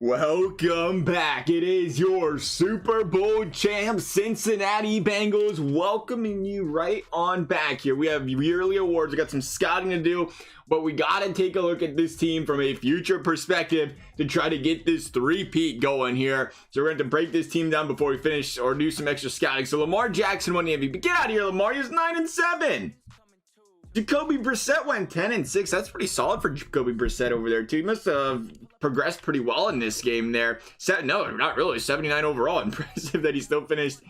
Welcome back. It is your Super Bowl champ Cincinnati Bengals welcoming you right on back here. We have yearly awards. We got some scouting to do, but we got to take a look at this team from a future perspective to try to get this three-peat going here. So we're going to break this team down before we finish or do some extra scouting. So Lamar Jackson won the MVP. Get out of here, Lamar. He was 9-7. Jacoby Brissett went 10-6. That's pretty solid for Jacoby Brissett over there too. He must have progressed pretty well in this game there. No, not really. 79 overall. Impressive that he still finished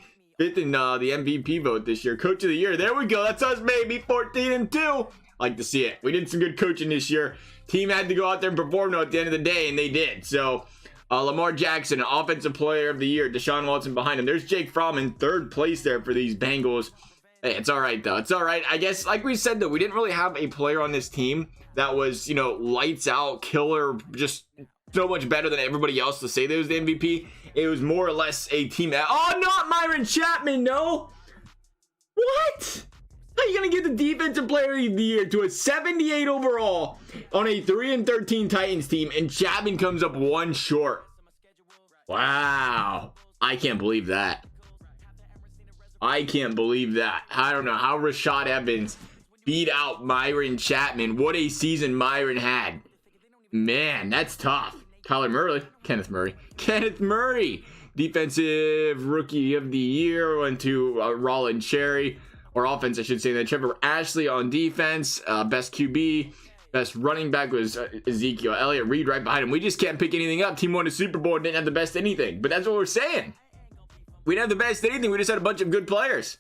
5th in the MVP vote this year. Coach of the year. There we go. That's us, baby. 14-2. Like to see it. We did some good coaching this year. Team had to go out there and perform though at the end of the day, and they did. So Lamar Jackson, offensive player of the year. Deshaun Watson behind him. There's Jake Fromm in 3rd place there for these Bengals. Hey, it's all right, though. It's all right. I guess, like we said, though, we didn't really have a player on this team that was, you know, lights out, killer, just so much better than everybody else to say they was the MVP. It was more or less a team that, oh, not Myron Chapman, no. What? How are you going to give the defensive player of the year to a 78 overall on a 3-13 Titans team, and Chapman comes up one short? Wow. I can't believe that. I can't believe that. I don't know how Rashad Evans beat out Myron Chapman. What a season Myron had. Man, that's tough. Kenneth Murray. Defensive Rookie of the Year went to Roland Cherry. Or offense, I should say. Then Trevor Ashley on defense. Best QB. Best running back was Ezekiel Elliott. Reed right behind him. We just can't pick anything up. Team won the Super Bowl and didn't have the best anything. But that's what we're saying. We didn't have the best anything. We just had a bunch of good players.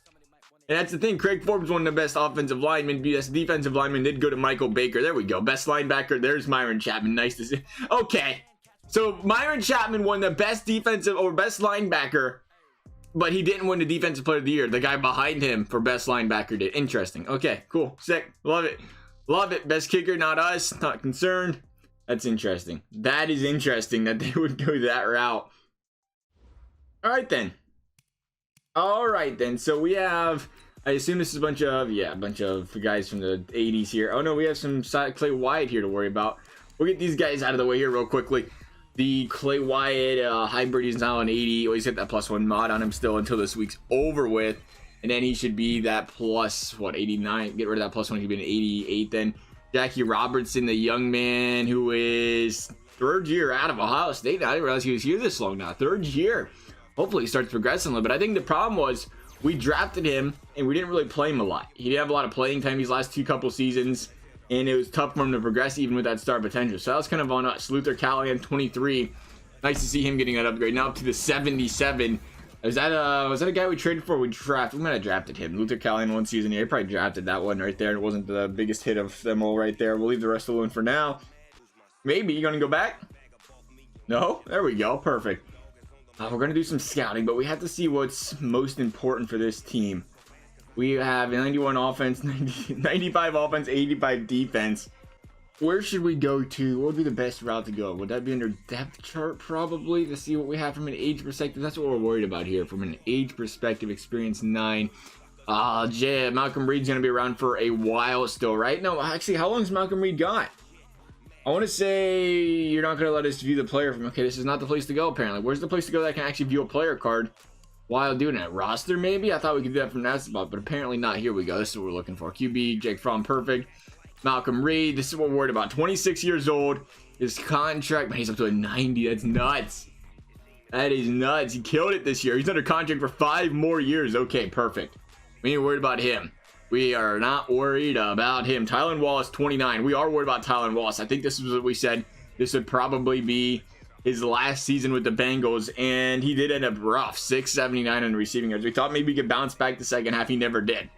And that's the thing. Craig Forbes, one of the best offensive linemen. Best defensive lineman did go to Michael Baker. There we go. Best linebacker. There's Myron Chapman. Nice to see. Okay. So Myron Chapman won the best defensive or best linebacker, but he didn't win the defensive player of the year. The guy behind him for best linebacker did. Interesting. Okay. Cool. Sick. Love it. Love it. Best kicker. Not us. Not concerned. That's interesting. That is interesting that they would go that route. All right then. So we have, I assume this is a bunch of guys from the 80s here. Oh no, we have some Clay Wyatt here to worry about. We'll get these guys out of the way here real quickly. The Clay Wyatt hybrid is now an 80. Always hit that +1 mod on him still until this week's over with. And then he should be that plus, 89? Get rid of that +1. He'd be an 88 then. Jackie Robertson, the young man who is 3rd year out of Ohio State. I didn't realize he was here this long now. 3rd year. Hopefully he starts progressing a little bit. I think the problem was we drafted him and we didn't really play him a lot. He didn't have a lot of playing time these last couple seasons, and it was tough for him to progress even with that star potential. So that was kind of on us. Luther Callahan, 23. Nice to see him getting that upgrade. Now up to the 77. Was that a guy we traded for? We might have drafted him. Luther Callahan one season. Yeah, he probably drafted that one right there. It wasn't the biggest hit of them all right there. We'll leave the rest alone for now. Maybe. You gonna go back? No? There we go. Perfect. We're going to do some scouting, but we have to see what's most important for this team. We have 91 offense, 95 offense, 85 defense. Where should we go to? What would be the best route to go? Would that be under depth chart probably to see what we have from an age perspective? That's what we're worried about here. From an age perspective, experience 9. Malcolm Reed's going to be around for a while still, right? No, actually, how long's Malcolm Reed got? I want to say you're not going to let us view the player from, okay, this is not the place to go apparently. Where's the place to go that can actually view a player card while doing it? Roster maybe? I thought we could do that from that spot, but apparently not. Here we go. This is what we're looking for. QB, Jake Fromm, perfect. Malcolm Reed, this is what we're worried about. 26 years old. His contract, man, he's up to a 90. That's nuts. That is nuts. He killed it this year. He's under contract for 5 more years. Okay, perfect. We ain't worried about him. We are not worried about him. Tylan Wallace, 29. We are worried about Tylan Wallace. I think this is what we said. This would probably be his last season with the Bengals, and he did end up rough. 679 on the receiving yards. We thought maybe he could bounce back the second half. He never did.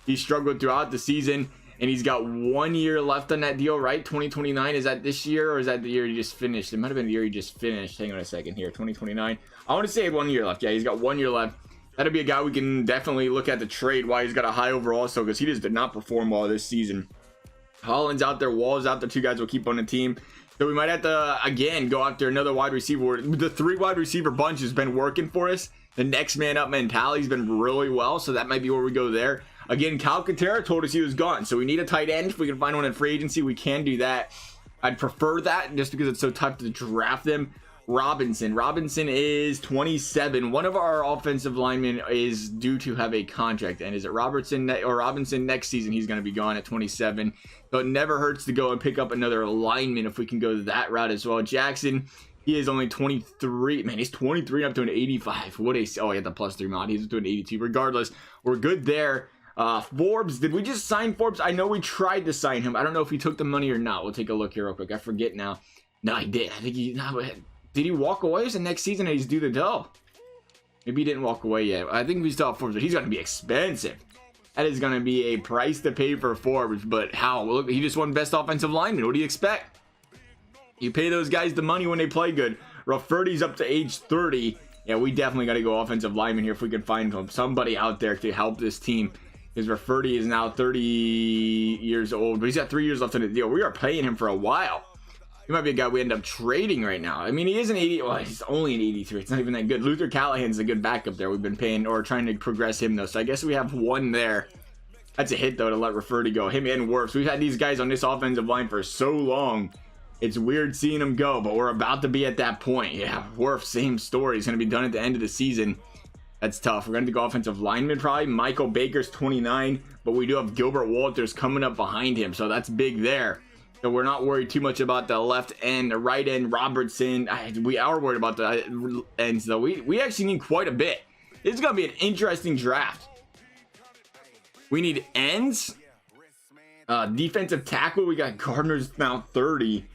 He struggled throughout the season, and he's got 1 year left on that deal, right? 2029. Is that this year, or is that the year he just finished? It might have been the year he just finished. Hang on a second here. 2029. I want to say 1 year left. Yeah, he's got 1 year left. That'll be a guy we can definitely look at the trade, why he's got a high overall still, because he just did not perform well this season. Holland's out there, Wall's out there, 2 guys will keep on the team. So we might have to, again, go after another wide receiver. The 3 wide receiver bunch has been working for us. The next man up mentality's been really well, so that might be where we go there. Again, Calcaterra told us he was gone, so we need a tight end. If we can find one in free agency, we can do that. I'd prefer that just because it's so tough to draft them. Robinson. Robinson is 27. One of our offensive linemen is due to have a contract, and is it Robertson or Robinson next season? He's going to be gone at 27. So it never hurts to go and pick up another lineman if we can go that route as well. Jackson, he is only 23. Man, he's 23 up to an 85. What a, oh, he had the +3 mod. He's to an 82. Regardless, we're good there. Forbes, did we just sign Forbes? I know we tried to sign him. I don't know if he took the money or not. We'll take a look here real quick. I forget now. No, he did. I think he, no, did he walk away? Is it next season and he's due the dough? Maybe he didn't walk away yet. I think we still have Forbes, but he's going to be expensive. That is going to be a price to pay for Forbes, but how? Look, he just won best offensive lineman. What do you expect? You pay those guys the money when they play good. Rafferty's up to age 30. Yeah, we definitely got to go offensive lineman here if we can find somebody out there to help this team. Because Rafferty is now 30 years old, but he's got 3 years left in the deal. We are paying him for a while. He might be a guy we end up trading right now. I mean, he is an 80. Well, he's only an 83. It's not even that good. Luther Callahan's a good backup there. We've been paying or trying to progress him, though. So I guess we have one there. That's a hit, though, to let Rafferty go. Him and Wirfs. We've had these guys on this offensive line for so long. It's weird seeing them go, but we're about to be at that point. Yeah, Wirfs, same story. He's going to be done at the end of the season. That's tough. We're going to go offensive lineman probably. Michael Baker's 29, but we do have Gilbert Walters coming up behind him, so that's big there. So we're not worried too much about the left end, the right end, Robertson. We are worried about the ends, though. We actually need quite a bit. This is going to be an interesting draft. We need ends. Defensive tackle, we got Gardner's now 30.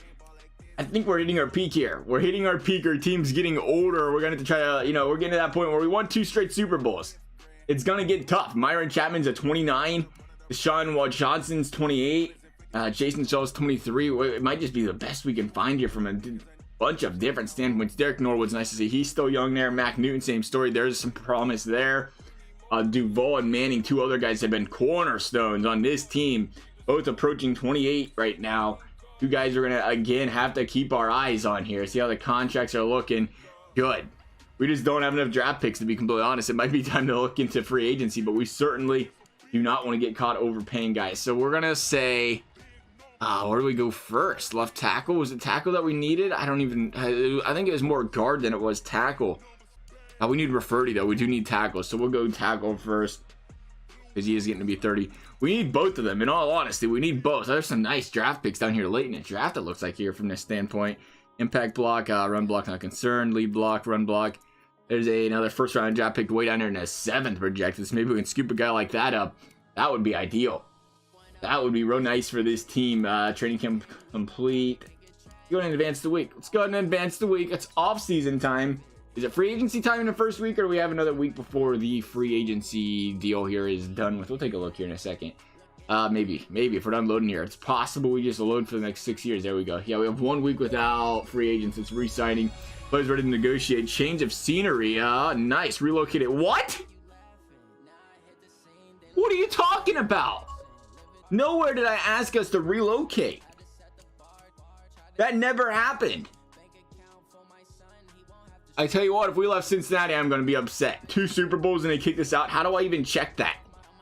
I think we're hitting our peak here. We're hitting our peak. Our team's getting older. We're going to have to try to, we're getting to that point where we won 2 straight Super Bowls. It's going to get tough. Myron Chapman's at 29. Deshaun Johnson's 28. Jason Shaw's 23. It might just be the best we can find here from a bunch of different standpoints. Derek Norwood's nice to see. He's still young there. Mac Newton, same story. There's some promise there. Duval and Manning, 2 other guys have been cornerstones on this team. Both approaching 28 right now. 2 guys are going to, again, have to keep our eyes on here. See how the contracts are looking. Good. We just don't have enough draft picks, to be completely honest. It might be time to look into free agency, but we certainly do not want to get caught overpaying guys. So we're going to say, where do we go first? Left tackle? Was it tackle that we needed? I think it was more guard than it was tackle. We need Rafferty, though. We do need tackle, so we'll go tackle first because he is getting to be 30. We need both of them. In all honesty, we need both. There's some nice draft picks down here late in the draft, it looks like, here from this standpoint. Impact block, run block, not concerned. Lead block, run block. There's another first-round draft pick way down there in the 7th projected. So maybe we can scoop a guy like that up. That would be ideal. That would be real nice for this team. Training camp complete. Go ahead and advance the week. Let's go ahead and advance the week. It's off-season time. Is it free agency time in the first week, or do we have another week before the free agency deal here is done with? We'll take a look here in a second. Maybe if we're done loading here. It's possible we just load for the next 6 years. There we go. Yeah, we have 1 week without free agents. It's re-signing. Players ready to negotiate. Change of scenery. Nice. Relocated. What? What are you talking about? Nowhere did I ask us to relocate. That never happened. I tell you what, if we left Cincinnati, I'm going to be upset. 2 Super Bowls and they kicked us out. How do I even check that?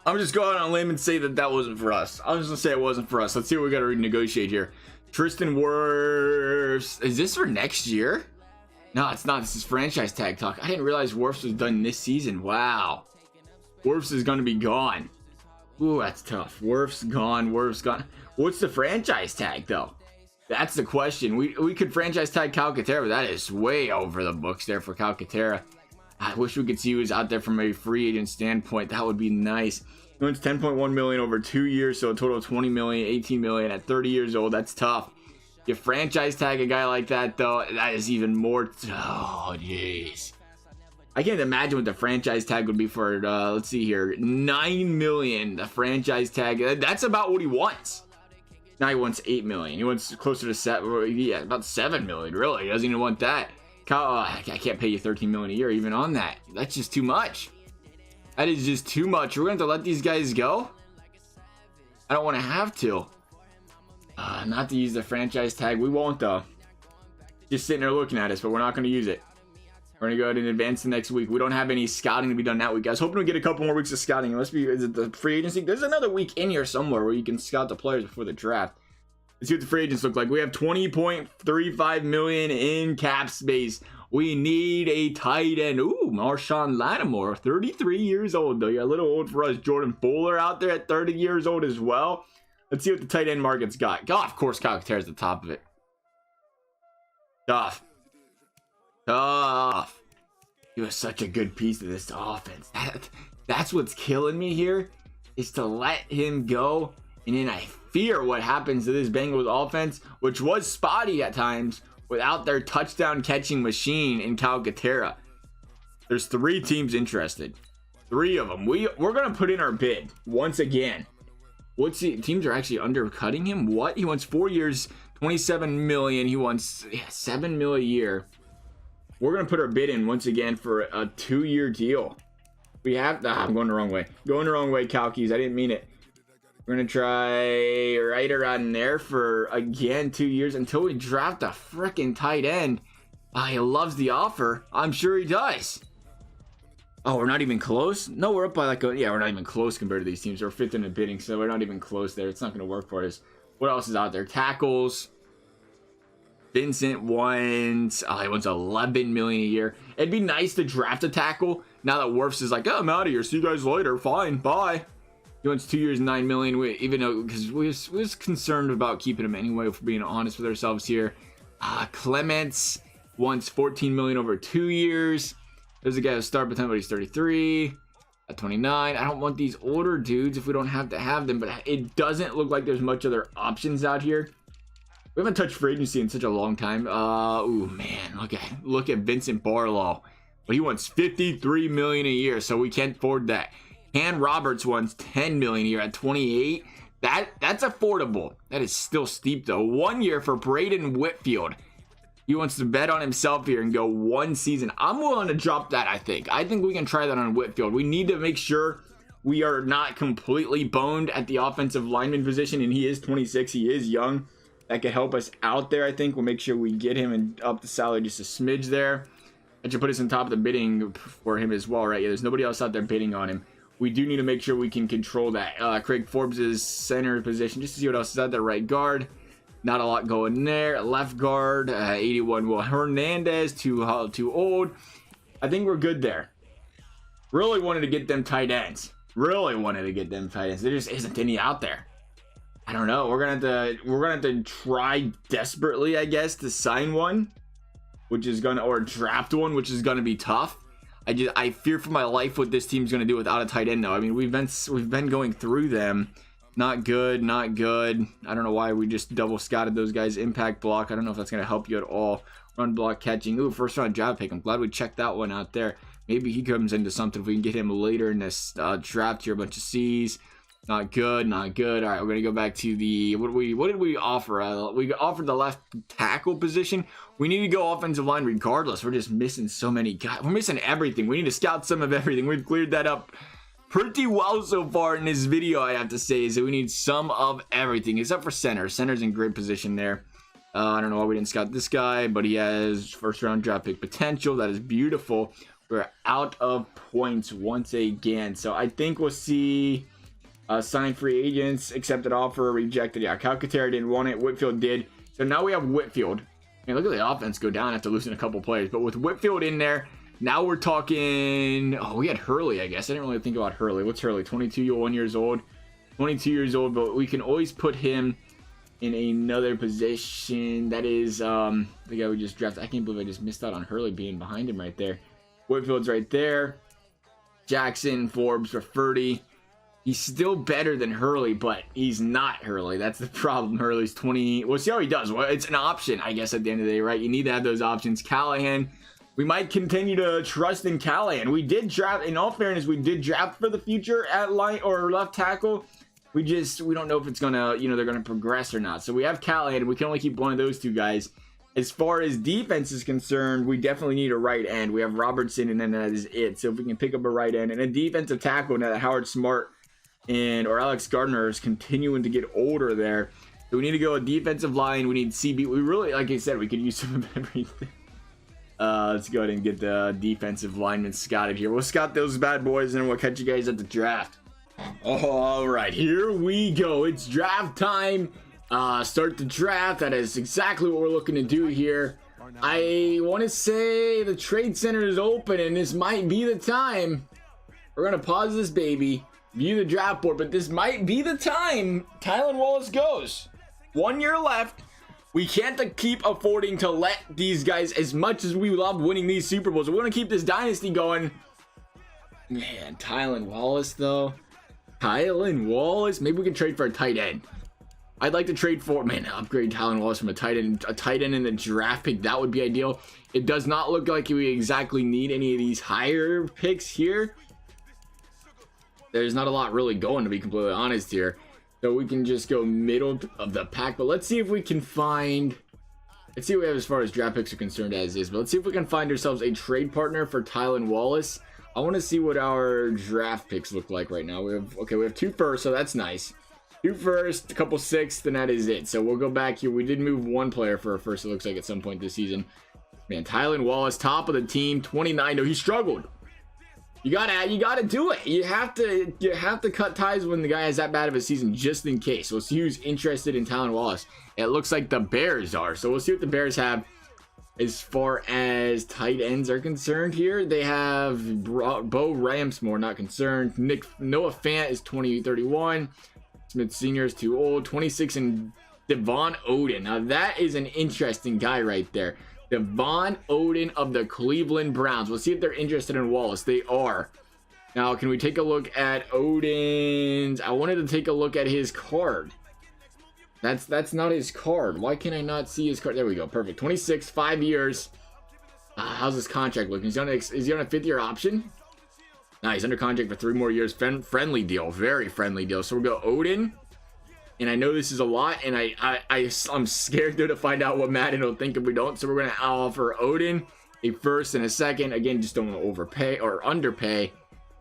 I'm just going on a limb and say that wasn't for us. I'm just going to say it wasn't for us. Let's see what we got to renegotiate here. Tristan Wirfs. Is this for next year? No, it's not. This is franchise tag talk. I didn't realize Wirfs was done this season. Wow. Wirfs is going to be gone. Ooh, that's tough. Wirfs gone. Wirfs gone. What's the franchise tag, though? That's the question. We could franchise tag Calcaterra, but that is way over the books there for Calcaterra. I wish we could see who was out there from a free agent standpoint. That would be nice. He wins 10.1 million over 2 years, so a total of 20 million, 18 million at 30 years old. That's tough. You franchise tag a guy like that, though, that is even more. Oh, jeez. I can't imagine what the franchise tag would be for, let's see here, 9 million, the franchise tag. That's about what he wants. Now he wants 8 million. He wants closer to 7, yeah, about 7 million, really. He doesn't even want that. I can't pay you 13 million a year even on that. That's just too much. That is just too much. We're going to have to let these guys go? I don't want to have to. Not to use the franchise tag. We won't, though. Just sitting there looking at us, but we're not going to use it. We're going to go ahead and advance the next week. We don't have any scouting to be done that week. I was hoping to get a couple more weeks of scouting. Is it the free agency? There's another week in here somewhere where you can scout the players before the draft. Let's see what the free agents look like. We have 20.35 million in cap space. We need a tight end. Ooh, Marshawn Lattimore, 33 years old though. You're a little old for us. Jordan Fuller out there at 30 years old as well. Let's see what the tight end market's got. God, of course, Calcaterra is the top of it. Tough. He was such a good piece of this offense. That's what's killing me here, is to let him go. And then I fear what happens to this Bengals offense, which was spotty at times, without their touchdown catching machine in Calcaterra. There's 3 teams interested. 3 of them. We're going to put in our bid once again. Teams are actually undercutting him. What? He wants 4 years, 27 million. He wants 7 million a year. We're going to put our bid in once again for a 2-year deal. We have... I'm going the wrong way. Going the wrong way, Calkies. I didn't mean it. We're going to try right around there for, again, 2 years until we draft a freaking tight end. He loves the offer. I'm sure he does. Oh, we're not even close? No, we're up by like a... Yeah, we're not even close compared to these teams. We're 5th in the bidding, so we're not even close there. It's not going to work for us. What else is out there? Tackles. Vincent wants... he wants 11 million a year. It'd be nice to draft a tackle now that Wirfs is like, oh, I'm out of here. See you guys later. Fine. Bye. He wants 2 years, 9 million. Even though, because we was concerned about keeping him anyway, if we're being honest with ourselves here. Clements wants 14 million over 2 years. There's a guy who's start potential, but he's 33. At 29. I don't want these older dudes if we don't have to have them, but it doesn't look like there's much other options out here. We haven't touched free agency in such a long time. Ooh, man, look at Vincent Barlow. But he wants 53 million a year, so we can't afford that. Cam Roberts wants 10 million a year at 28. That's affordable. That is still steep though. 1 year for Braden Whitfield. He wants to bet on himself here and go 1 season. I'm willing to drop that, I think. I think we can try that on Whitfield. We need to make sure we are not completely boned at the offensive lineman position, and he is 26. He is young. That could help us out there, I think. We'll make sure we get him and up the salary just a smidge there. That should put us on top of the bidding for him as well, right? Yeah, there's nobody else out there bidding on him. We do need to make sure we can control that. Craig Forbes' center position, just to see what else is out there. Right guard. Not a lot going there. Left guard, 81. Will Hernandez, too old. I think we're good there. Really wanted to get them tight ends. Really wanted to get them tight ends. There just isn't any out there. I don't know. We're gonna have to try desperately, I guess, to sign one, which is or draft one, which is gonna be tough. I fear for my life what this team's gonna do without a tight end though. I mean, we've been going through them. Not good, not good. I don't know why we just double scouted those guys. Impact block. I don't know if that's going to help you at all. Run block catching. Ooh, first round draft pick. I'm glad we checked that one out there. Maybe he comes into something if we can get him later in this draft here. A bunch of C's. Not good, not good. All right, we're going to go back to the... What did we offer? We offered the left tackle position. We need to go offensive line regardless. We're just missing so many guys. We're missing everything. We need to scout some of everything. We've cleared that up pretty well so far in this video, I have to say, is that we need some of everything except for center. Center's in great position there. I don't know why we didn't scout this guy, but he has first round draft pick potential. That is beautiful. We're out of points once again, so I think we'll see signed free agents, accepted offer, rejected. Yeah, Calcaterra didn't want it. Whitfield did. So now we have Whitfield. Man, look at the offense go down after losing a couple players, but with Whitfield in there, now we're talking... Oh, we had Hurley, I guess. I didn't really think about Hurley. What's Hurley? 22 years old. 22 years old, but we can always put him in another position. That is the guy we just drafted. I can't believe I just missed out on Hurley being behind him right there. Whitfield's right there. Jackson, Forbes, Rafferty. He's still better than Hurley, but he's not Hurley. That's the problem. Hurley's 20. We'll see how he does. Well, it's an option, I guess, at the end of the day, right? You need to have those options. Callahan. We might continue to trust in Callahan. We did draft, in all fairness, we did draft for the future at line or left tackle. We don't know if it's gonna, they're gonna progress or not. So we have Callahan. We can only keep one of those two guys. As far as defense is concerned, we definitely need a right end. We have Robertson, and then that is it. So if we can pick up a right end and a defensive tackle, now that Howard Smart or Alex Gardner is continuing to get older there. So we need to go a defensive line. We need CB. We really, like I said, we could use some of everything. Let's go ahead and get the defensive linemen scouted here. We'll scout those bad boys and we'll catch you guys at the draft. All right, here we go. It's draft time. start the draft. That is exactly what we're looking to do here. I want to say the trade center is open, and this might be the time. We're gonna pause this baby, view the draft board, but this might be the time Tylan Wallace goes. 1 year left. We can't keep affording to let these guys, as much as we love winning these Super Bowls, we're gonna keep this dynasty going. Man, Tylan Wallace though. Tylan Wallace. Maybe we can trade for a tight end. I'd like to trade for, man, upgrade Tylan Wallace from a tight end in the draft pick. That would be ideal. It does not look like we exactly need any of these higher picks here. There's not a lot really going, to be completely honest here. So we can just go middle of the pack. But let's see if we can find, let's see what we have as far as draft picks are concerned as is. But let's see if we can find ourselves a trade partner for Tylan Wallace. I want to see what our draft picks look like right now. We have 2 firsts, so that's nice. 2 firsts, a couple 6th, and that is it. So we'll go back here. We did move 1 player for a first, it looks like, at some point this season. Man, Tylan Wallace, top of the team, 29. No, he struggled. You gotta do it. You have to cut ties when the guy has that bad of a season, just in case. So we'll see who's interested in Tylan Wallace. It looks like the Bears are. So we'll see what the Bears have as far as tight ends are concerned here. They have Bo Ramsmore, not concerned. Noah Fant is 20-31. Smith Sr. is too old. 26, and Devon Oden. Now that is an interesting guy right there. Devon Oden of the Cleveland Browns. We'll see if they're interested in Wallace. They are. Now, can we take a look at Oden's? I wanted to take a look at his card. That's not his card. Why can I not see his card? There we go. Perfect. 26, 5 years. How's his contract looking? Is he on a 5th-year option? Nice. Under contract for 3 more years. Friendly deal. Very friendly deal. So we'll go Oden. And I know this is a lot, and I'm scared though to find out what Madden will think if we don't. So we're going to offer Oden a first and a second. Again, just don't want to overpay or underpay.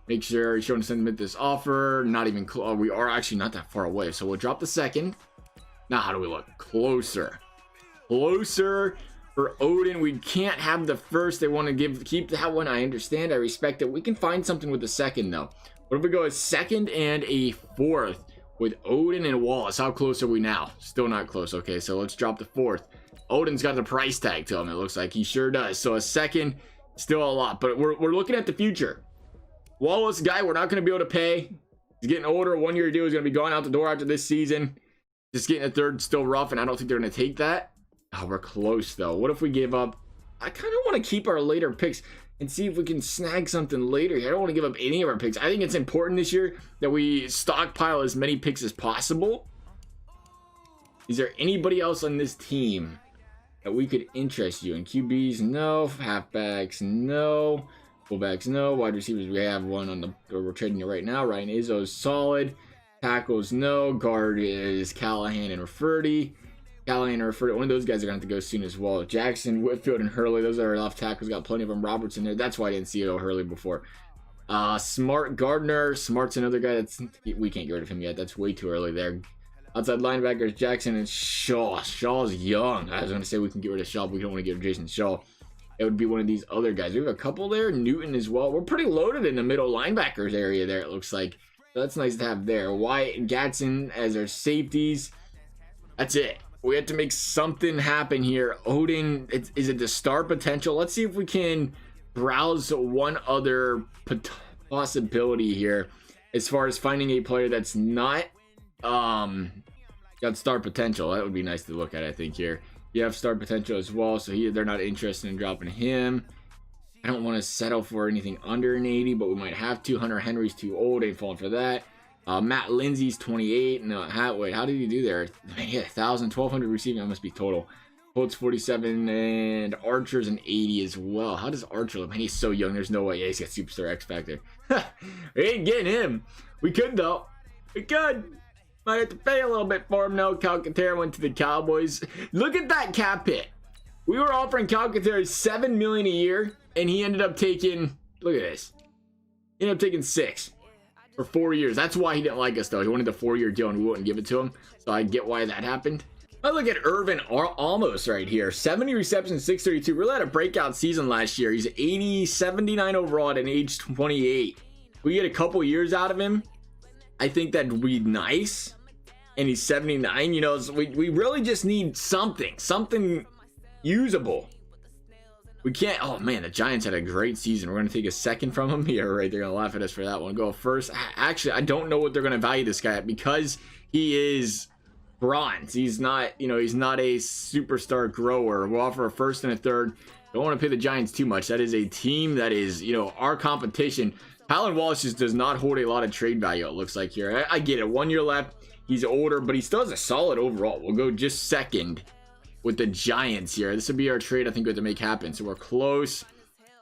Make sure you're showing to submit this offer. Not even close. We are actually not that far away. So we'll drop the second. Now, how do we look? Closer. Closer for Oden. We can't have the first. They want to keep that one. I understand. I respect it. We can find something with the second, though. What if we go a second and a 4th? With Oden and Wallace? How close are we now? Still not close. Okay, so let's drop the 4th. Oden's got the price tag to him, it looks like. He sure does. So a second, still a lot. But we're looking at the future. Wallace, guy we're not going to be able to pay. He's getting older. 1 year deal. He's going to be going out the door after this season. Just getting a 3rd, still rough, and I don't think they're going to take that. Oh, we're close, though. What if we give up? I kind of want to keep our later picks and see if we can snag something later. I don't want to give up any of our picks. I think it's important this year that we stockpile as many picks as possible. Is there anybody else on this team that we could interest you in? QBs, no. Halfbacks, no. Fullbacks, no. Wide receivers, we have one on the, we're trading it right now. Ryan Izzo's solid. Tackles, no. Guard is Callahan and Rafferty. Callahan and Rafferty, one of those guys are going to have to go soon as well. Jackson, Whitfield, and Hurley, those are our left tackles. Got plenty of them. Robertson there. That's why I didn't see Hurley before. Smart, Gardner. Smart's another guy that's, we can't get rid of him yet. That's way too early there. Outside linebackers, Jackson and Shaw. Shaw's young. I was going to say we can get rid of Shaw, but we don't want to get rid of Jason Shaw. It would be one of these other guys. We have a couple there. Newton as well. We're pretty loaded in the middle linebackers area there, it looks like. So that's nice to have there. Wyatt and Gatson as our safeties. That's it. We have to make something happen here. Oden, is it the star potential? Let's see if we can browse one other possibility here as far as finding a player that's not got star potential. That would be nice to look at, I think, here. You have star potential as well, so they're not interested in dropping him. I don't want to settle for anything under an 80, but we might have to. Hunter Henry's too old. Ain't falling for that. Matt Lindsay's 28. No, wait, how did he do there? Man, he had 1,000, 1,200 receiving. That must be total. Colts 47, and Archer's an 80 as well. How does Archer look? Man, he's so young. There's no way. Yeah, he's got superstar X Factor. We ain't getting him. We could, though. We could. Might have to pay a little bit for him. No, Calcaterra went to the Cowboys. Look at that cap hit. We were offering Calcaterra $7 million a year, and he ended up taking, look at this. He ended up taking 6. For 4 years. That's why he didn't like us, though. He wanted the 4-year deal, and we wouldn't give it to him. So I get why that happened. I look at Irvin almost right here. 70 receptions, 632. Really had a breakout season last year. He's 80, 79 overall at an age 28. We get a couple years out of him. I think that'd be nice. and he's 79. You know, so we really just need something usable. We can't. Oh man, the Giants had a great season. We're gonna take a second from him. Yeah, right. They're gonna laugh at us for that one. Go first. Actually, I don't know what they're gonna value this guy at because he is bronze. He's not, you know, he's not a superstar grower. We'll offer a first and a third. Don't want to pay the Giants too much. That is a team that is, you know, our competition. Tylan Wallace just does not hold a lot of trade value, it looks like here. I get it. 1 year left. He's older, but he still has a solid overall. We'll go just second with the Giants here. This would be our trade I think we have to make happen. So we're close.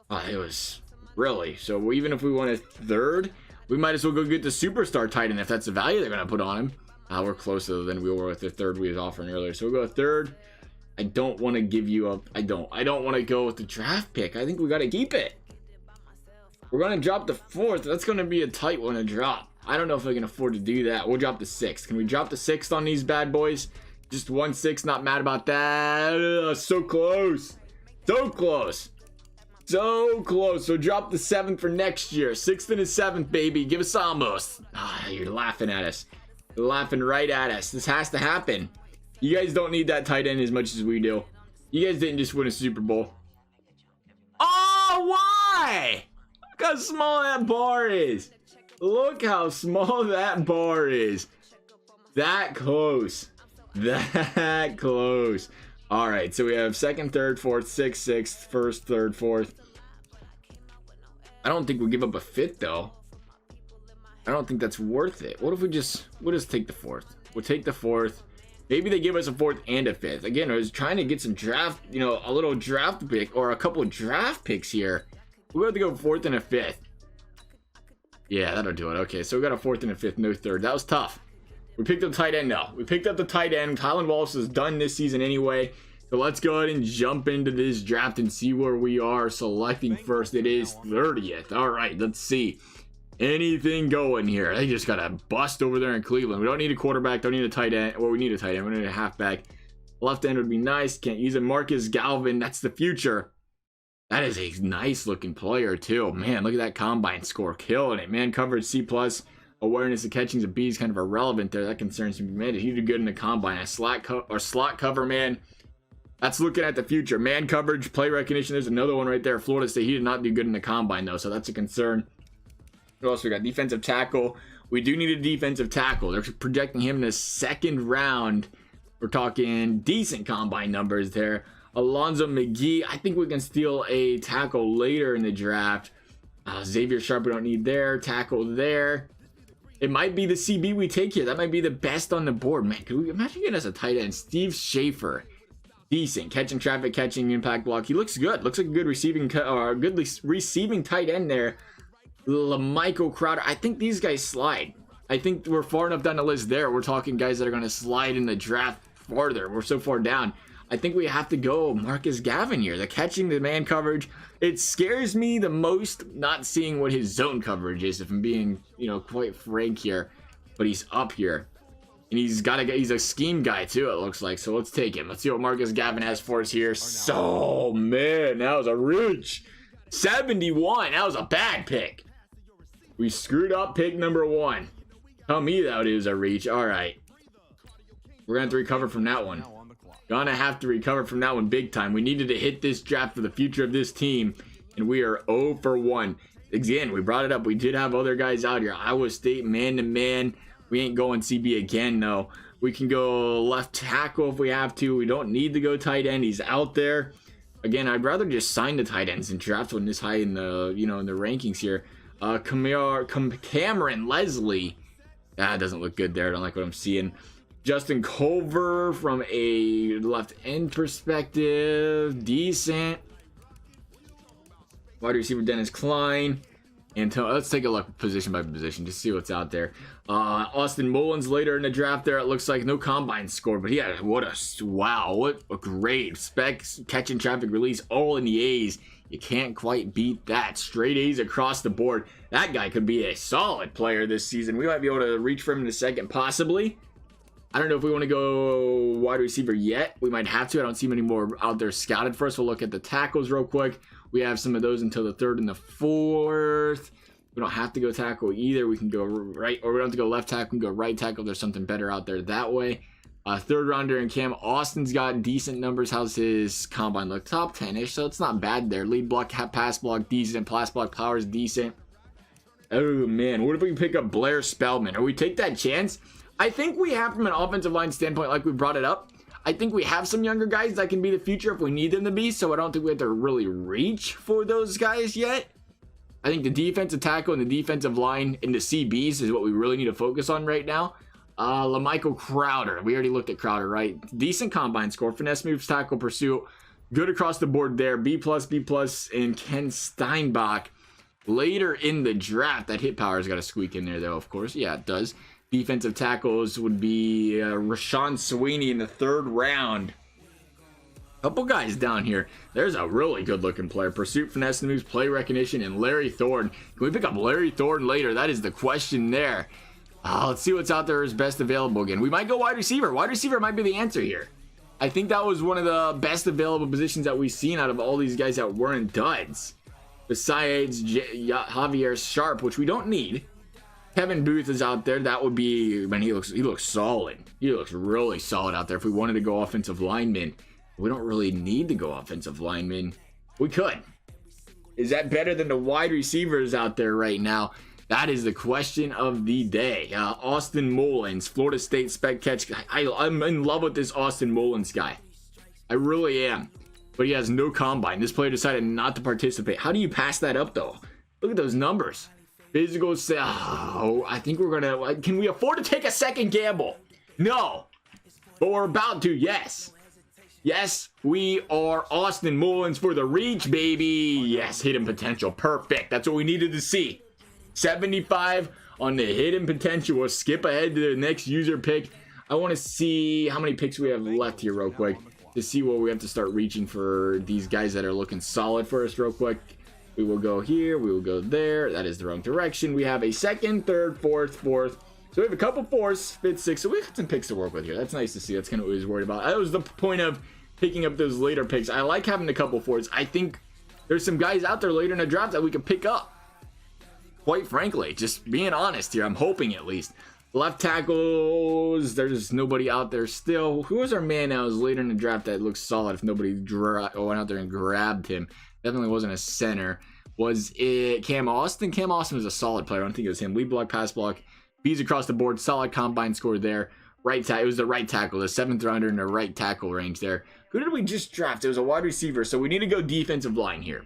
Oh, it was really. So even if we want a third, we might as well go get the superstar tight end if that's the value they're going to put on him. We're closer than we were with the third we was offering earlier. So we'll go third. I don't want to give you up. I don't want to go with the draft pick. I think we got to keep it. We're going to drop the fourth. That's going to be a tight one to drop. I don't know if I can afford to do that. We'll drop the sixth. Can we drop the sixth on these bad boys? Just 1-6. Not mad about that. Ugh, so close. So close. So close. So drop the seventh for next year. Sixth and a seventh, baby. Give us almost. You're laughing at us. You're laughing right at us. This has to happen. You guys don't need that tight end as much as we do. You guys didn't just win a Super Bowl. Oh, why? Look how small that bar is. Look how small that bar is. That close. That close. All right, so we have second, third, fourth, sixth, first, third, fourth. I don't think we'll give up a fifth, though. I don't think that's worth it. What if we'll just take the fourth? We'll take the fourth. Maybe they give us a fourth and a fifth. Again, I was trying to get some draft, you know, a little draft pick or a couple of draft picks here. We'll have to go fourth and a fifth. Yeah, that'll do it. Okay, so we got a fourth and a fifth, no third. That was tough. We picked up tight end now. We picked up the tight end. Tylan Wallace is done this season anyway. So let's go ahead and jump into this draft and see where we are selecting first. It is 30th. All right, let's see. Anything going here. They just got a bust over there in Cleveland. We don't need a quarterback. Don't need a tight end. Well, we need a tight end. We need a halfback. Left end would be nice. Can't use it. Marcus Galvin. That's the future. That is a nice looking player too. Man, look at that combine score. Killing it. Man coverage C+. Awareness of catching a B is kind of irrelevant there. That concerns me. Man, he did good in the combine. A slot cover, man. That's looking at the future. Man coverage, play recognition. There's another one right there. Florida State. He did not do good in the combine though, so that's a concern. What else we got? Defensive tackle. We do need a defensive tackle. They're projecting him in the second round. We're talking decent combine numbers there. Alonzo McGee. I think we can steal a tackle later in the draft. Xavier Sharp, we don't need there. Tackle there. It might be the CB we take here. That might be the best on the board. Man, could we imagine getting us a tight end? Steve Schaefer. Decent. Catching traffic, catching impact block. He looks good. Looks like a good receiving tight end there. LaMichael Crowder. I think these guys slide. I think we're far enough down the list there. We're talking guys that are going to slide in the draft farther. We're so far down. I think we have to go Marcus Gavin here. The catching, the man coverage. It scares me the most not seeing what his zone coverage is, if I'm being, you know, quite frank here. But he's up here. And he's a scheme guy too, it looks like. So let's take him. Let's see what Marcus Gavin has for us here. So, man, that was a reach. 71. That was a bad pick. We screwed up pick number 1. Tell me that is a reach. All right. We're going to have to recover from that one. Gonna have to recover from that one big time. We needed to hit this draft for the future of this team, and we are 0 for 1. Again, we brought it up. We did have other guys out here. Iowa State, man-to-man. We ain't going CB again, though. We can go left tackle if we have to. We don't need to go tight end. He's out there. Again, I'd rather just sign the tight ends and draft one this high in the, you know, in the rankings here. Cameron Leslie. That doesn't look good there. I don't like what I'm seeing. Justin Culver from a left end perspective. Decent. Wide receiver Dennis Klein. And let's take a look position by position to see what's out there. Austin Mullins later in the draft there. It looks like no combine score, but he had what a great specs, catching traffic release, all in the A's. You can't quite beat that. Straight A's across the board. That guy could be a solid player this season. We might be able to reach for him in a second, possibly. I don't know if we want to go wide receiver yet. We might have to. I don't see many more out there scouted for us. We'll look at the tackles real quick. We have some of those until the third and the fourth. We don't have to go tackle either. We can go right, or we don't have to go left tackle. We can go right tackle. There's something better out there that way. Third rounder in Cam. Austin's got decent numbers. How's his combine look? Top 10-ish, so it's not bad there. Lead block, pass block, decent. Pass block power is decent. Oh, man. What if we can pick up Blair Spellman? Or we take that chance? I think we have, from an offensive line standpoint, like we brought it up, I think we have some younger guys that can be the future if we need them to be, so I don't think we have to really reach for those guys yet. I think the defensive tackle and the defensive line in the CBs is what we really need to focus on right now. LaMichael Crowder. We already looked at Crowder, right? Decent combine score. Finesse moves, tackle, pursuit. Good across the board there. B+, B+. And Ken Steinbach. Later in the draft, that hit power's got to squeak in there, though, of course. Yeah, it does. Defensive tackles would be Rashawn Sweeney in the 3rd round. Couple guys down here. There's a really good looking player. Pursuit, finesse moves, play recognition, and Larry Thorne. Can we pick up Larry Thorne later? That is the question there. Let's see what's out there is best available again. We might go wide receiver. Wide receiver might be the answer here. I think that was one of the best available positions that we've seen out of all these guys that weren't duds. Besides Javier Sharp, which we don't need. Kevin Booth is out there. That would be, man, he looks solid. He looks really solid out there. If we wanted to go offensive lineman, we don't really need to go offensive lineman. We could. Is that better than the wide receivers out there right now? That is the question of the day. Austin Mullins, Florida State spec catch. I'm in love with this Austin Mullins guy. I really am. But he has no combine. This player decided not to participate. How do you pass that up, though? Look at those numbers. Physical, I think we're going to... Can we afford to take a second gamble? No. But we're about to, yes. Yes, we are. Austin Mullins for the reach, baby. Yes, hidden potential. Perfect. That's what we needed to see. 75 on the hidden potential. We'll skip ahead to the next user pick. I want to see how many picks we have left here real quick to see what we have to start reaching for these guys that are looking solid for us real quick. We will go here. We will go there. That is the wrong direction. We have a second, third, fourth. So we have a couple fourths, fifth, sixth. So we have some picks to work with here. That's nice to see. That's kind of what I was worried about. That was the point of picking up those later picks. I like having a couple fourths. I think there's some guys out there later in the draft that we could pick up. Quite frankly, just being honest here. I'm hoping at least. Left tackles, there's nobody out there still. Who was our man that was later in the draft that looked solid if nobody went out there and grabbed him? Definitely wasn't a center. Was it Cam Austin? Cam Austin was a solid player. I don't think it was him. Lead block, pass block. B's across the board. Solid combine score there. Right tackle. It was the right tackle. The 7th rounder in the right tackle range there. Who did we just draft? It was a wide receiver. So we need to go defensive line here.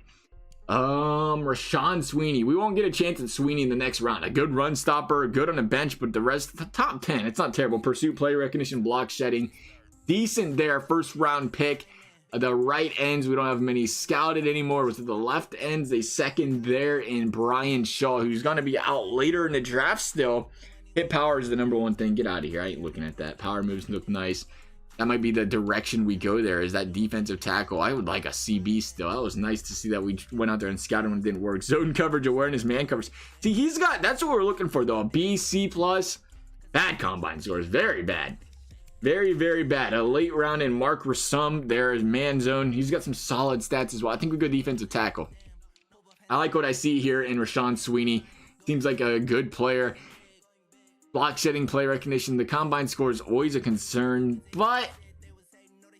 Rashawn Sweeney. We won't get a chance at Sweeney in the next round. A good run stopper, good on the bench, but the rest, the top 10, it's not terrible. Pursuit, play recognition, block shedding, decent there. 1st round pick. The right ends, we don't have many scouted anymore. With the left ends, a second there in Brian Shaw, who's going to be out later in the draft still. Hit power is the number one thing. Get out of here. I ain't looking at that. Power moves look nice. That might be the direction we go there, is that defensive tackle. I would like a CB still. That was nice to see that we went out there and scouted when it didn't work. Zone coverage, awareness, man coverage. See, he's got, that's what we're looking for, though. A B, C+. Bad combine scores. Very bad. Very, very bad. A late round in Mark Rasum. There is man zone. He's got some solid stats as well. I think we go defensive tackle. I like what I see here in Rashawn Sweeney. Seems like a good player. Block shedding, play recognition. The combine score is always a concern, but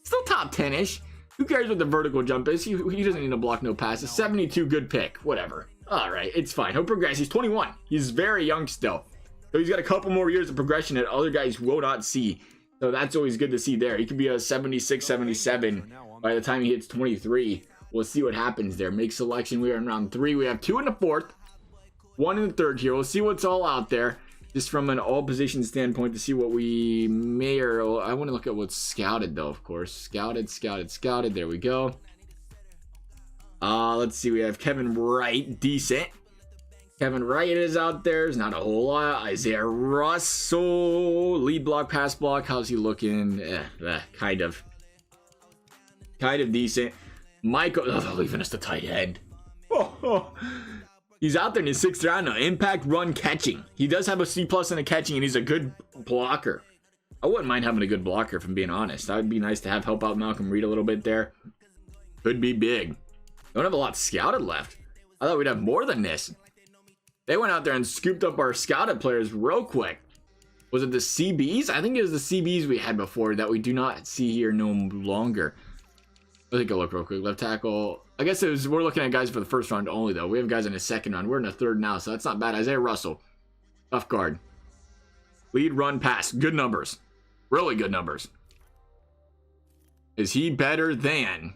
still top 10-ish. Who cares what the vertical jump is? He doesn't need to block no passes. 72, good pick. Whatever. All right, it's fine. He'll progress. He's 21. He's very young still. So he's got a couple more years of progression that other guys will not see. So that's always good to see there. He could be a 76, 77 by the time he hits 23. We'll see what happens there. Make selection. We are in round 3. We have 2 in the 4th, 1 in the 3rd here. We'll see what's all out there. Just from an all position standpoint to see what we may or... I want to look at what's scouted, though, of course. Scouted. There we go. Let's see. We have Kevin Wright. Decent. Kevin Wright is out there. There's not a whole lot. Isaiah Russell. Lead block, pass block. How's he looking? Kind of decent. Michael... Oh, they're leaving us the tight end. He's out there in his 6th round now. Impact, run, catching. He does have a C+ in the catching, and he's a good blocker. I wouldn't mind having a good blocker, if I'm being honest. That would be nice to have help out Malcolm Reed a little bit there. Could be big. Don't have a lot scouted left. I thought we'd have more than this. They went out there and scooped up our scouted players real quick. Was it the CBs? I think it was the CBs we had before that we do not see here no longer. Let's take a look real quick. Left tackle. I guess it was, we're looking at guys for the first round only, though. We have guys in the second round. We're in the third now, so that's not bad. Isaiah Russell. Tough guard. Lead, run, pass. Good numbers. Really good numbers. Is he better than?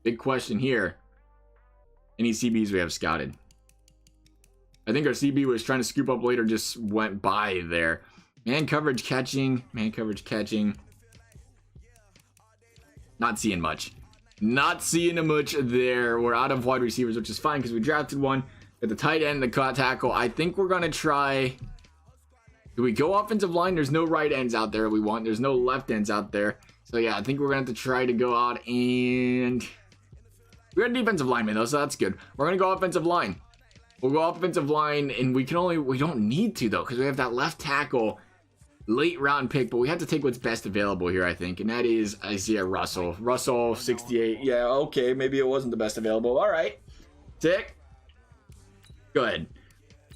Big question here. Any CBs we have scouted? I think our CB was trying to scoop up later, just went by there. Man coverage catching. Man coverage catching. Not seeing much. Not seeing much there. We're out of wide receivers, which is fine because we drafted one. At the tight end, the tackle. I think we're going to try. Do we go offensive line? There's no right ends out there we want. There's no left ends out there. So yeah, I think we're going to have to try to go out and... We got a defensive lineman though, so that's good. We're going to go offensive line. We'll go offensive line, and we don't need to though, because we have that left tackle late round pick, but we have to take what's best available here, I think, and that is Isaiah Russell. Russell, 68. Yeah, okay, maybe it wasn't the best available. All right. Sick. Go ahead.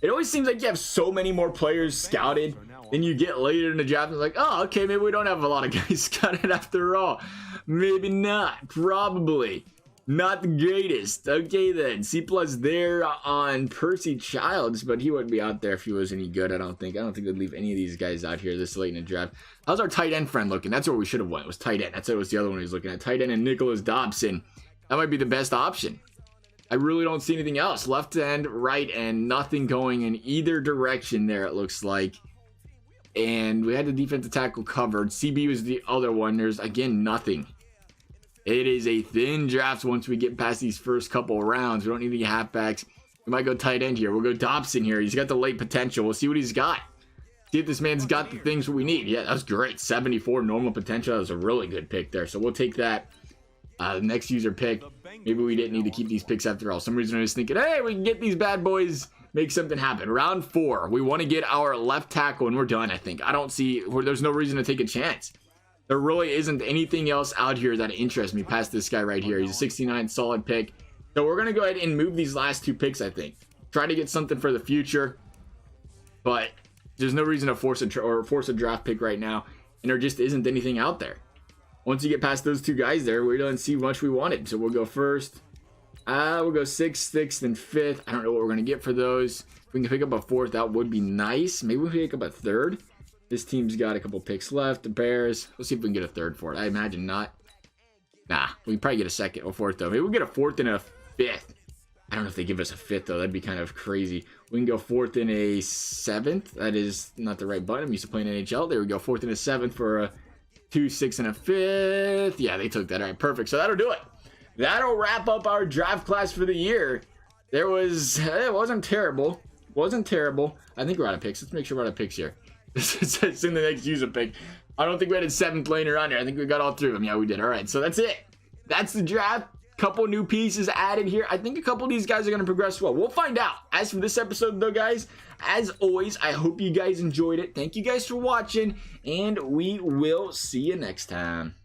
It always seems like you have so many more players scouted than you get later in the draft. It's like, oh, okay, maybe we don't have a lot of guys scouted after all. Maybe not. Probably. Not the greatest. Okay, then. C+ there on Percy Childs, but he wouldn't be out there if he was any good, I don't think. I don't think they'd leave any of these guys out here this late in the draft. How's our tight end friend looking? That's where we should have went. It was tight end. That's what was the other one he was looking at. Tight end and Nicholas Dobson. That might be the best option. I really don't see anything else. Left end, right end, nothing going in either direction there, it looks like. And we had the defensive tackle covered. CB was the other one. There's, again, nothing. It is a thin draft once we get past these first couple rounds. We don't need any halfbacks. We might go tight end here. We'll go Dobson here. He's got the late potential. We'll see what he's got. See if this man's got the things we need. Yeah, that was great. 74 normal potential. That was a really good pick there. So we'll take that. Next user pick. Maybe we didn't need to keep these picks after all. Some reason I was thinking, hey, we can get these bad boys, make something happen. Round 4. We want to get our left tackle, and we're done, I think. I don't see, there's no reason to take a chance. There really isn't anything else out here that interests me past this guy right here. He's a 69 solid pick. So we're going to go ahead and move these last 2 picks, I think. Try to get something for the future. But there's no reason to force a draft pick right now. And there just isn't anything out there. Once you get past those 2 guys there, we don't see much we wanted. So we'll go first. We'll go 6th, 6th, and 5th. I don't know what we're going to get for those. If we can pick up a 4th, that would be nice. Maybe we can pick up a 3rd. This team's got a couple picks left. The Bears. Let's see if we can get a 3rd for it. I imagine not. Nah, we can probably get a 2nd or 4th, though. Maybe we'll get a 4th and a 5th. I don't know if they give us a 5th, though. That'd be kind of crazy. We can go 4th and a 7th. That is not the right button. I'm used to playing NHL. There we go. 4th and a 7th for a 2, 6, and a 5th. Yeah, they took that. All right, perfect. So that'll do it. That'll wrap up our draft class for the year. It wasn't terrible. Wasn't terrible. I think we're out of picks. Let's make sure we're out of picks here. It's in the next user pick. I don't think we had a 7th laying around here. I think we got all 3 of them. Yeah, we did. All right, so that's it. That's the draft. Couple new pieces added here. I think a couple of these guys are going to progress well. We'll find out. As for this episode, though, guys, as always, I hope you guys enjoyed it. Thank you guys for watching, and we will see you next time.